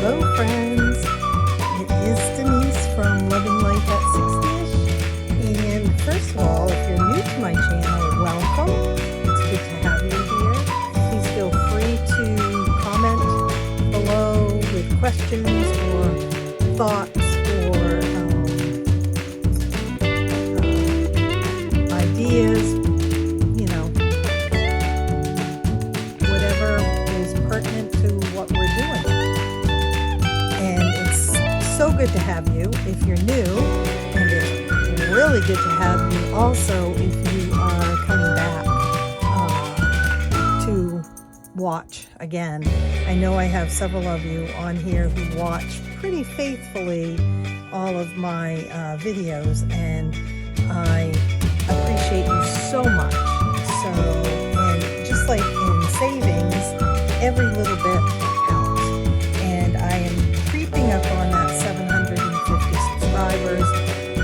Hello friends, it is Denise from Living Life at 60ish, and first of all, if you're new to my channel, welcome. It's good to have you here. Please feel free to comment below with questions or thoughts or ideas, you know, whatever is pertinent to what we're doing. And it's so good to have you if you're new, and it's really good to have you also if you are coming back to watch again. I know I have several of you on here who watch pretty faithfully all of my videos, and I appreciate you so much. So, and just like in savings, every little bit counts. And I am creeping up on that 750 subscribers,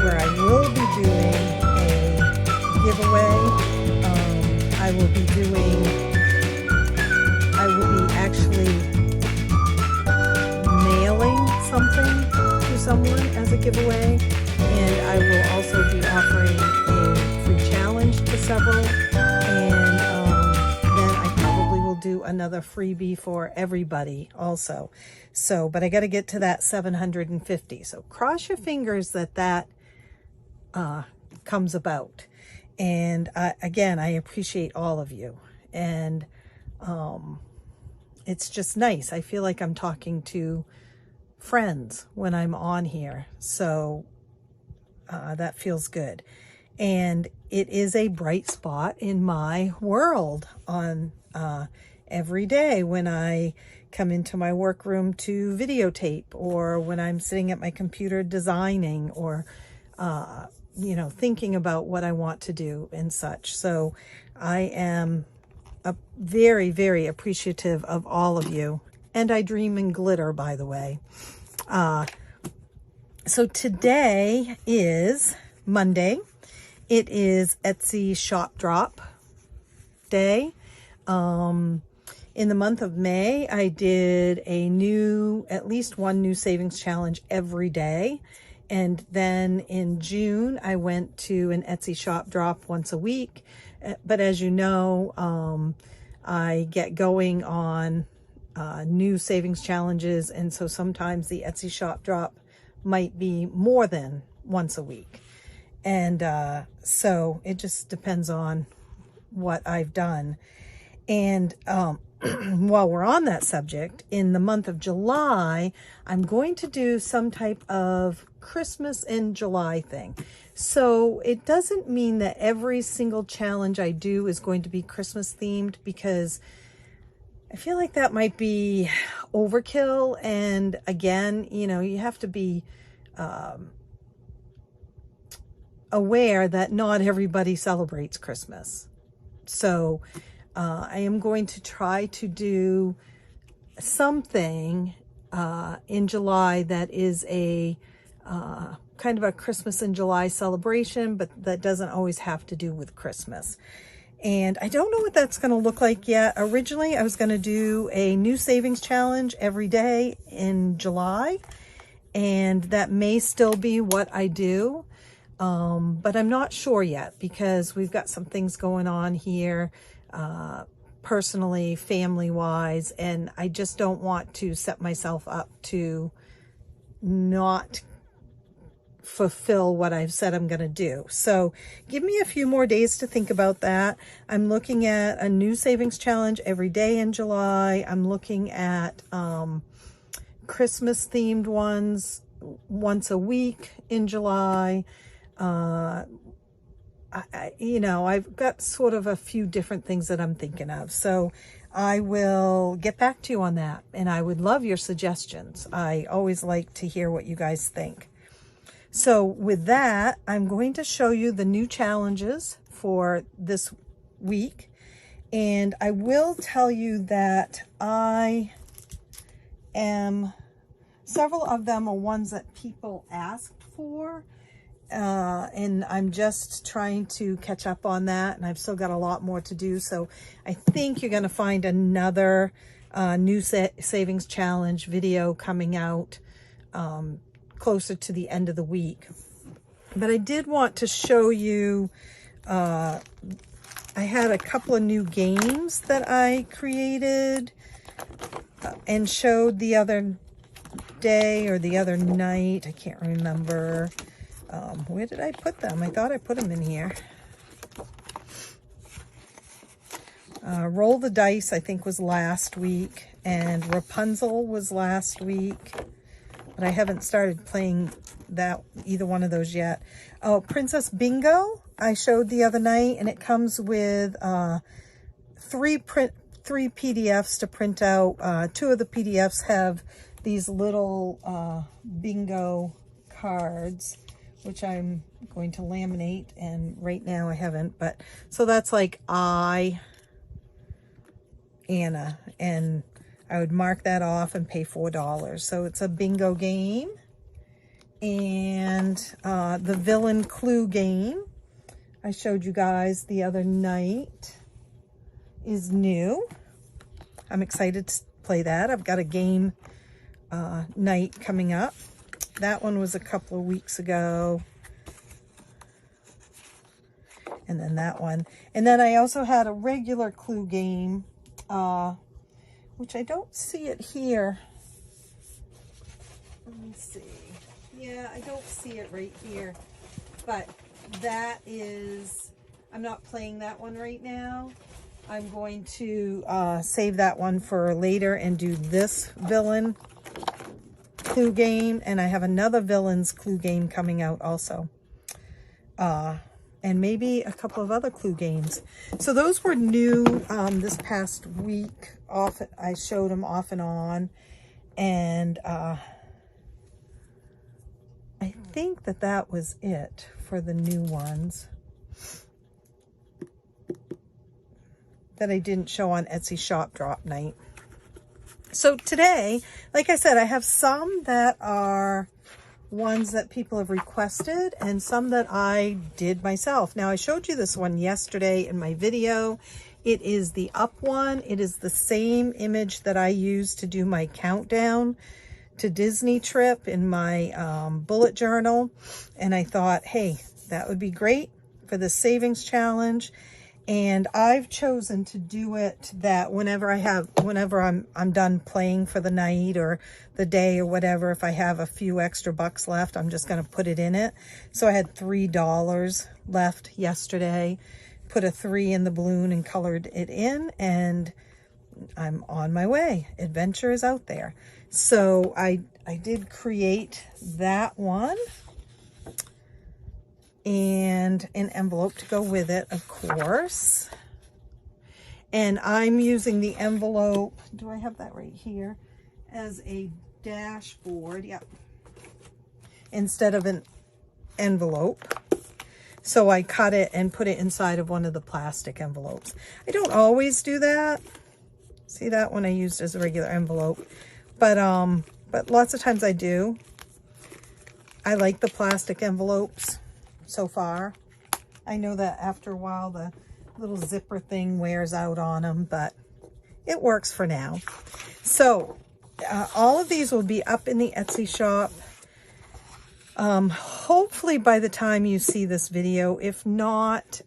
where I will be doing a giveaway. I will be actually mailing something to someone as a giveaway, and I will also be offering a free challenge to several, and then I probably will do another freebie for everybody also. So, but I got to get to that 750. So cross your fingers that that comes about. And again, I appreciate all of you, and it's just nice. I feel like I'm talking to friends when I'm on here. So that feels good. And it is a bright spot in my world on every day when I come into my workroom to videotape, or when I'm sitting at my computer designing, or you know, thinking about what I want to do and such. So I am very, very appreciative of all of you. And I dream in glitter, by the way. So today is Monday. It is Etsy shop drop day. In the month of May, I did at least one new savings challenge every day. And then in June, I went to an Etsy shop drop once a week. But as you know, I get going on new savings challenges. And so sometimes the Etsy shop drop might be more than once a week. And so it just depends on what I've done. And while we're on that subject, in the month of July, I'm going to do some type of Christmas in July thing. So it doesn't mean that every single challenge I do is going to be Christmas themed, because I feel like that might be overkill. And again, you know, you have to be aware that not everybody celebrates Christmas. So I am going to try to do something in July that is a kind of a Christmas in July celebration, but that doesn't always have to do with Christmas. And I don't know what that's going to look like yet. Originally, I was going to do a new savings challenge every day in July, and that may still be what I do. But I'm not sure yet, because we've got some things going on here, personally, family-wise, and I just don't want to set myself up to not fulfill what I've said I'm going to do. So give me a few more days to think about that. I'm looking at a new savings challenge every day in July. I'm looking at Christmas themed ones once a week in July. You know, I've got sort of a few different things that I'm thinking of. So I will get back to you on that. And I would love your suggestions. I always like to hear what you guys think. So with that, I'm going to show you the new challenges for this week. And I will tell you that several of them are ones that people asked for. And I'm just trying to catch up on that, and I've still got a lot more to do. So I think you're going to find another new savings challenge video coming out closer to the end of the week. But I did want to show you, I had a couple of new games that I created and showed the other day or the other night. I can't remember. Where did I put them? I thought I put them in here. Roll the Dice, I think, was last week, and Rapunzel was last week, but I haven't started playing either one of those yet. Oh, Princess Bingo I showed the other night, and it comes with three PDFs to print out. Two of the PDFs have these little bingo cards, which I'm going to laminate, and right now I haven't, but so that's like Anna, and I would mark that off and pay $4. So it's a bingo game. And the villain clue game I showed you guys the other night is new. I'm excited to play that. I've got a game night coming up. That one was a couple of weeks ago. And then that one. And then I also had a regular clue game, which I don't see it here. Let me see. Yeah, I don't see it right here. But that is, I'm not playing that one right now. I'm going to save that one for later and do this villain clue game. And I have another villain's clue game coming out also. And maybe a couple of other clue games. So those were new this past week. I showed them off and on. And I think that was it for the new ones that I didn't show on Etsy Shop Drop Night. So today, like I said, I have some that are ones that people have requested and some that I did myself. Now, I showed you this one yesterday in my video. It is the up one. It is the same image that I used to do my countdown to Disney trip in my bullet journal. And I thought, hey, that would be great for the savings challenge. And I've chosen to do it that whenever I'm done playing for the night or the day or whatever, if I have a few extra bucks left, I'm just going to put it in it. So I had $3 left yesterday, put a 3 in the balloon and colored it in, and I'm on my way. Adventure is out there. So I did create that one. And an envelope to go with it, of course. And I'm using the envelope, do I have that right here, as a dashboard, yep, instead of an envelope. So I cut it and put it inside of one of the plastic envelopes. I don't always do that. See, that one I used as a regular envelope, but lots of times I do. I like the plastic envelopes so far. I know that after a while the little zipper thing wears out on them, but it works for now. So all of these will be up in the Etsy shop hopefully by the time you see this video. If not,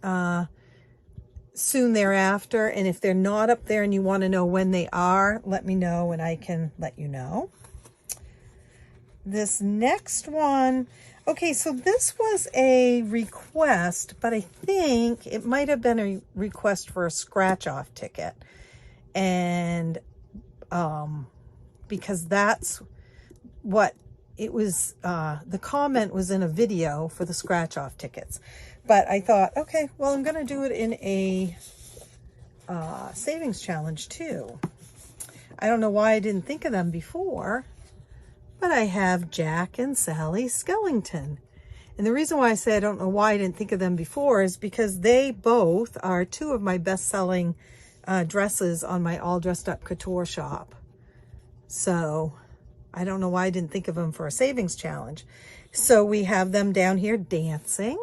soon thereafter. And if they're not up there and you want to know when they are, let me know and I can let you know. This next one, okay, so this was a request, but I think it might have been a request for a scratch-off ticket. And because that's what it was, the comment was in a video for the scratch-off tickets. But I thought, okay, well, I'm going to do it in a savings challenge too. I don't know why I didn't think of them before. But I have Jack and Sally Skellington. And the reason why I say I don't know why I didn't think of them before is because they both are two of my best-selling dresses on my All Dressed Up Couture shop. So I don't know why I didn't think of them for a savings challenge. So we have them down here dancing.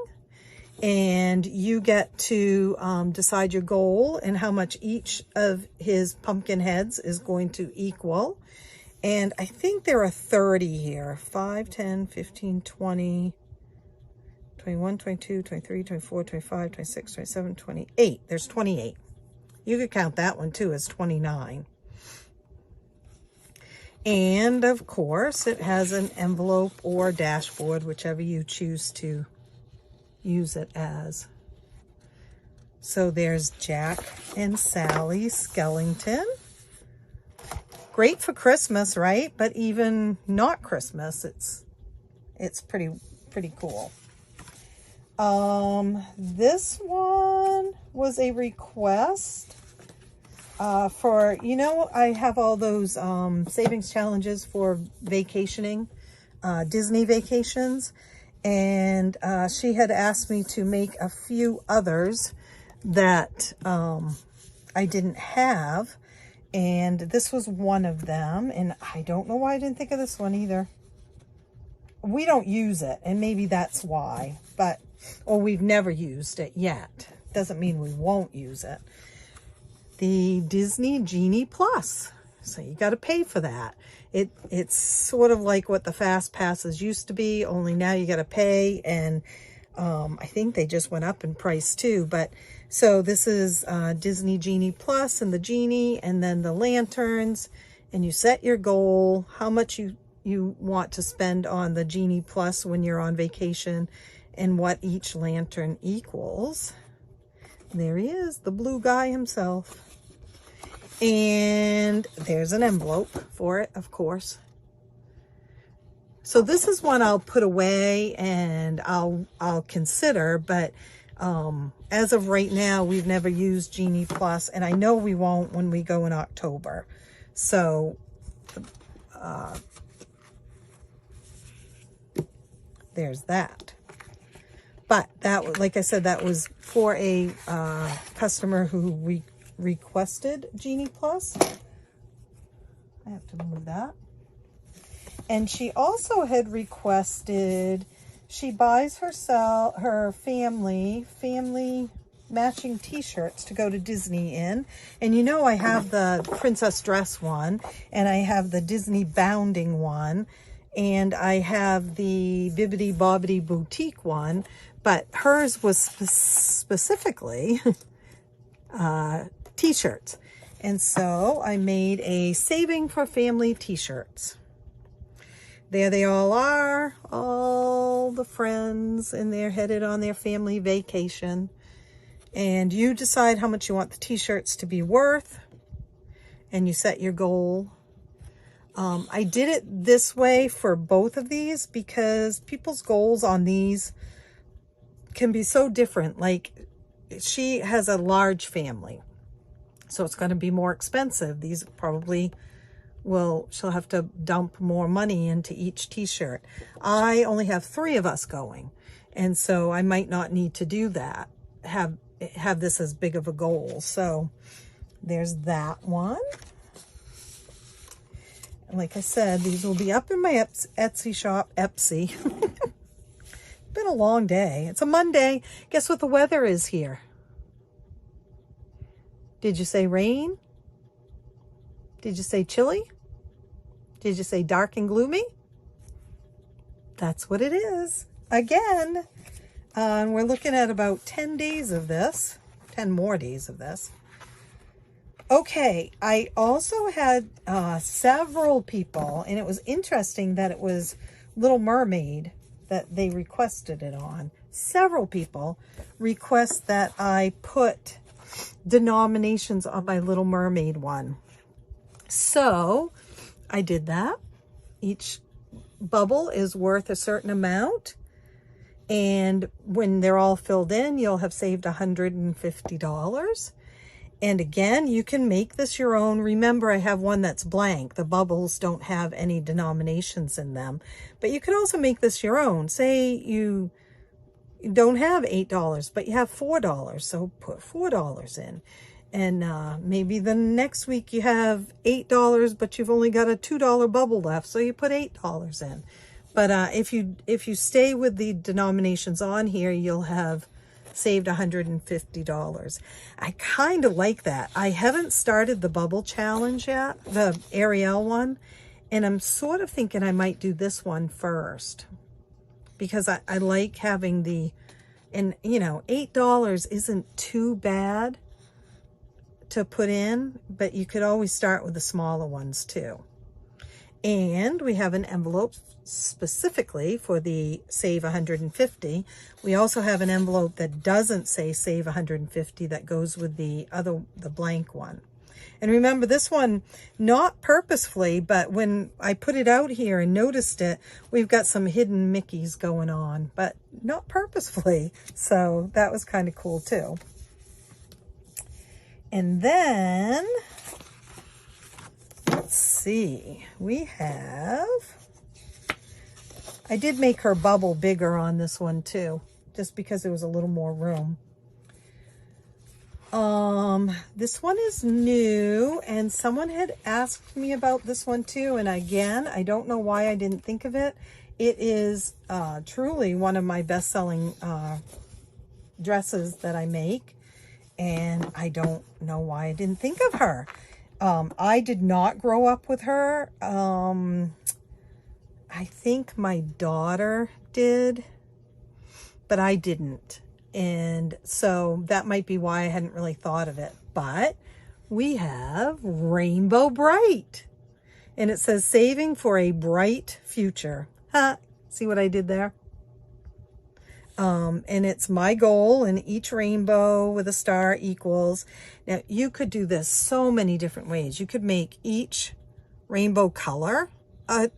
and you get to decide your goal and how much each of his pumpkin heads is going to equal. And I think there are 30 here. 5, 10, 15, 20, 21, 22, 23, 24, 25, 26, 27, 28. There's 28. You could count that one too as 29. And of course, it has an envelope or dashboard, whichever you choose to use it as. So there's Jack and Sally Skellington. Great for Christmas, right? But even not Christmas, it's pretty cool. This one was a request for, you know, I have all those savings challenges for vacationing, Disney vacations, and she had asked me to make a few others that I didn't have. And this was one of them, and I don't know why I didn't think of this one either. We don't use it, and maybe that's why, or we've never used it yet. Doesn't mean we won't use it. The Disney Genie Plus. So you got to pay for that. It's sort of like what the Fast Passes used to be, only now you got to pay, and I think they just went up in price too. But so this is Disney Genie Plus and the Genie, and then the lanterns, and you set your goal, how much you want to spend on the Genie Plus when you're on vacation, and what each lantern equals. There he is, the blue guy himself. And there's an envelope for it, of course. So this is one I'll put away and I'll consider, but as of right now, we've never used Genie Plus, and I know we won't when we go in October. So there's that. But that, like I said, that was for a customer who requested Genie Plus. I have to move that. And she also had requested, she buys her family matching t-shirts to go to Disney in. And you know, I have the princess dress one, and I have the Disney bounding one, and I have the Bibbidi Bobbidi boutique one, but hers was specifically t-shirts. And so I made a Saving for Family t-shirts. There they all are, all the friends, and they're headed on their family vacation. And you decide how much you want the t-shirts to be worth, and you set your goal. I did it this way for both of these because people's goals on these can be so different. Like, she has a large family, so it's going to be more expensive. These probably she'll have to dump more money into each t-shirt. I only have 3 of us going, and so I might not need to do that, have this as big of a goal. So there's that one. And like I said, these will be up in my Etsy shop. Etsy. Been a long day. It's a Monday. Guess what the weather is here? Did you say rain? Did you say chilly? Did you say dark and gloomy? That's what it is. Again, we're looking at about 10 days of this, 10 more days of this. Okay, I also had several people, and it was interesting that it was Little Mermaid that they requested it on. Several people request that I put denominations on my Little Mermaid one. So I did that. Each bubble is worth a certain amount, and when they're all filled in, you'll have saved $150. And again, you can make this your own. Remember, I have one that's blank. The bubbles don't have any denominations in them, but you could also make this your own. Say you don't have $8, but you have $4, so put $4 in. And maybe the next week you have $8, but you've only got a $2 bubble left, so you put $8 in. But if you stay with the denominations on here, you'll have saved $150. I kind of like that. I haven't started the bubble challenge yet, the Ariel one, and I'm sort of thinking I might do this one first because I like having the, and you know, $8 isn't too bad to put in, but you could always start with the smaller ones too. And we have an envelope specifically for the save 150. We also have an envelope that doesn't say save 150 that goes with the blank one. And remember, this one, not purposefully, but when I put it out here and noticed it, we've got some hidden Mickeys going on, but not purposefully. So that was kind of cool too. And then, let's see, we have, I did make her bubble bigger on this one too, just because there was a little more room. This one is new, and someone had asked me about this one too, and again, I don't know why I didn't think of it. It is truly one of my best-selling dresses that I make, and I don't know why I didn't think of her. I did not grow up with her. I think my daughter did, but I didn't. And so that might be why I hadn't really thought of it. But we have Rainbow Bright. And it says saving for a bright future. Huh? See what I did there? And it's my goal, and each rainbow with a star equals. Now, you could do this so many different ways. You could make each rainbow color a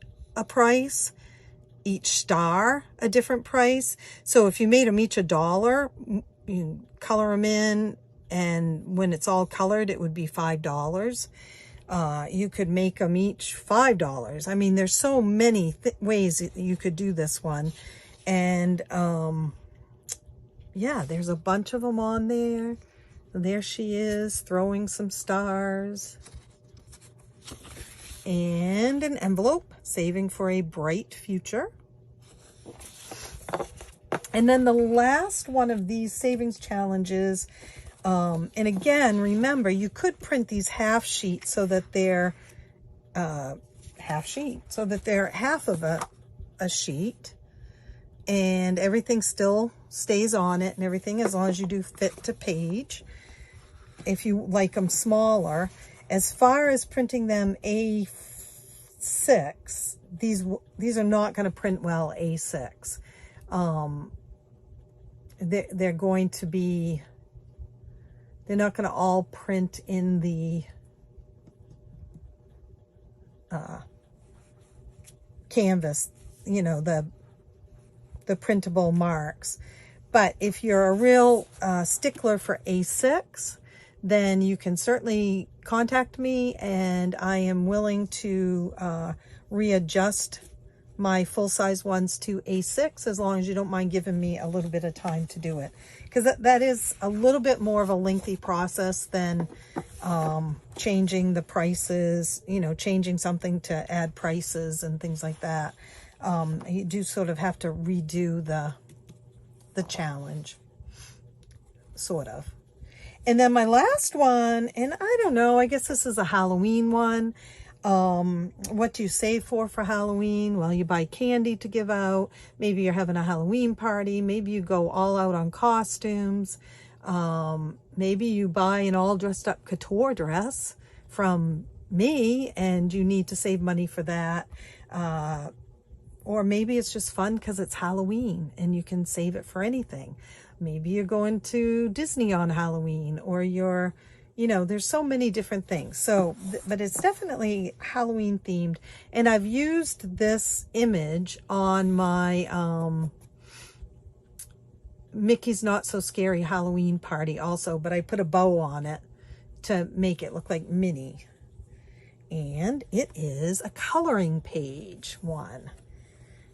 price, each star a different price. So if you made them each $1, you color them in, and when it's all colored, it would be $5. You could make them each $5. I mean, there's so many ways that you could do this one. And yeah, there's a bunch of them on there. There she is throwing some stars. And an envelope, saving for a bright future. And then the last one of these savings challenges, and again, remember, you could print these half sheets so that they're half of a sheet, and everything still stays on it and everything, as long as you do fit to page. If you like them smaller, as far as printing them A6, these are not going to print well A6. They're going to be, they're not going to all print in the canvas, you know, the printable marks. But if you're a real stickler for A6, then you can certainly contact me, and I am willing to readjust my full-size ones to A6, as long as you don't mind giving me a little bit of time to do it, because that is a little bit more of a lengthy process than changing the prices, you know, changing something to add prices and things like that. You do sort of have to redo the challenge, sort of. And then my last one, and I don't know, I guess this is a Halloween one. What do you save for Halloween? Well, you buy candy to give out. Maybe you're having a Halloween party. Maybe you go all out on costumes. Maybe you buy an all dressed up couture dress from me and you need to save money for that. Or maybe it's just fun because it's Halloween and you can save it for anything. Maybe you're going to Disney on Halloween, or you're, you know, there's so many different things. So, but it's definitely Halloween themed. And I've used this image on my Mickey's Not So Scary Halloween party also, but I put a bow on it to make it look like Minnie. And it is a coloring page one.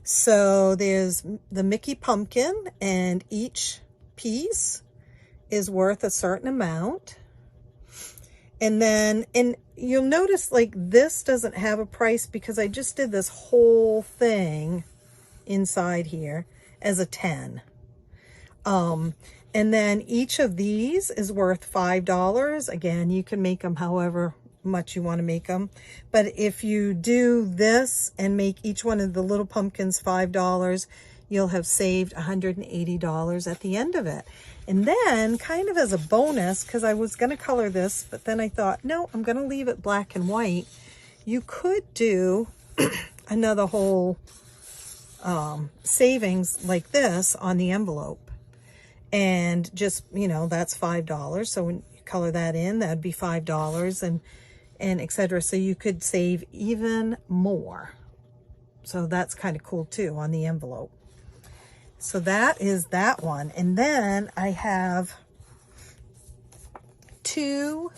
So there's the Mickey pumpkin, and each piece is worth a certain amount. And then, and you'll notice like this doesn't have a price because I just did this whole thing inside here as a 10. And then each of these is worth $5. Again, you can make them however much you want to make them. But if you do this and make each one of the little pumpkins $5, you'll have saved $180 at the end of it. And then, kind of as a bonus, because I was going to color this, but then I thought, no, I'm going to leave it black and white. You could do another whole savings like this on the envelope. And just, you know, that's $5. So when you color that in, that'd be $5 and etc. So you could save even more. So that's kind of cool too on the envelope. So that is that one. And then I have two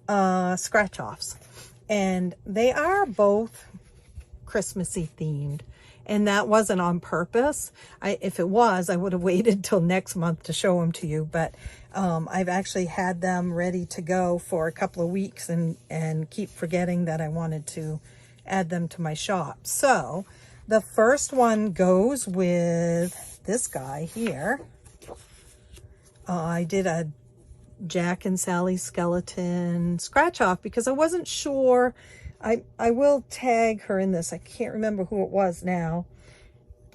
scratch offs, and they are both Christmassy themed. And that wasn't on purpose. If it was, I would have waited till next month to show them to you. But I've actually had them ready to go for a couple of weeks and keep forgetting that I wanted to add them to my shop. So the first one goes with this guy here. I did a Jack and Sally skeleton scratch off because I wasn't sure. I will tag her in this. I can't remember who it was now.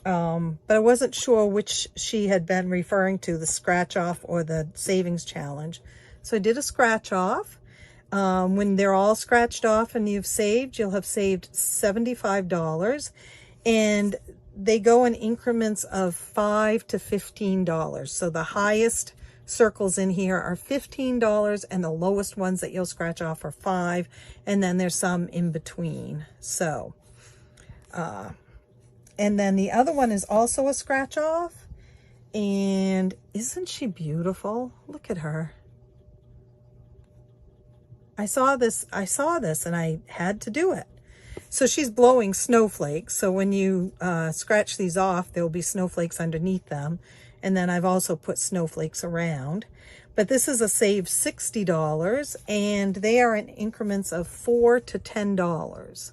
But I wasn't sure which she had been referring to, the scratch off or the savings challenge. So I did a scratch off. When they're all scratched off and you've saved, you'll have saved $75. And they go in increments of $5 to $15. So the highest circles in here are $15, and the lowest ones that you'll scratch off are $5, and then there's some in between. So and then the other one is also a scratch off, and isn't she beautiful? Look at her. I saw this and I had to do it. So she's blowing snowflakes. So when you scratch these off, there will be snowflakes underneath them. And then I've also put snowflakes around. But this is a save $60, and they are in increments of $4 to $10.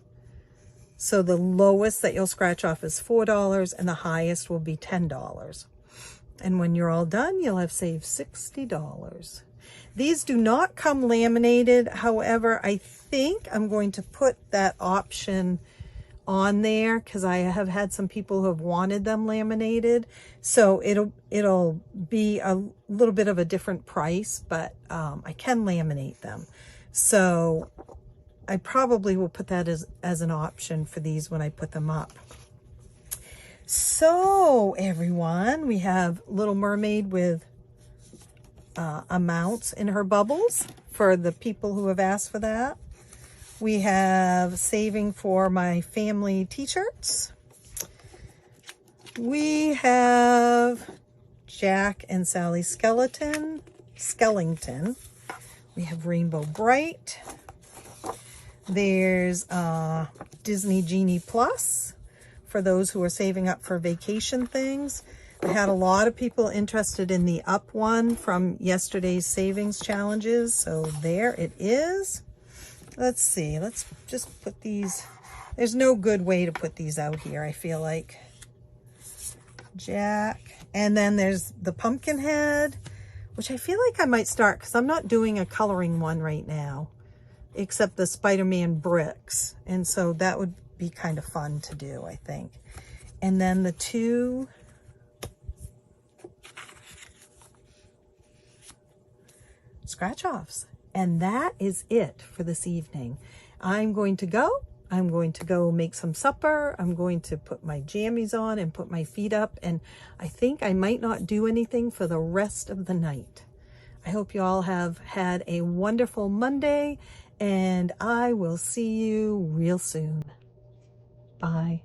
So the lowest that you'll scratch off is $4, and the highest will be $10. And when you're all done, you'll have saved $60. These do not come laminated. However, I think I'm going to put that option on there because I have had some people who have wanted them laminated. So it'll be a little bit of a different price, but I can laminate them. So I probably will put that as an option for these when I put them up. So everyone, we have Little Mermaid with amounts in her bubbles for the people who have asked for that. We have saving for my family t-shirts. We have Jack and Sally Skellington. We have Rainbow Bright. There's Disney Genie Plus for those who are saving up for vacation things. I had a lot of people interested in the up one from yesterday's savings challenges. So there it is. Let's see. Let's just put these. There's no good way to put these out here, I feel like. Jack. And then there's the pumpkin head, which I feel like I might start because I'm not doing a coloring one right now, except the Spider-Man bricks. And so that would be kind of fun to do, I think. And then the two scratch offs. And that is it for this evening. I'm going to go make some supper. I'm going to put my jammies on and put my feet up. And I think I might not do anything for the rest of the night. I hope you all have had a wonderful Monday, and I will see you real soon. Bye.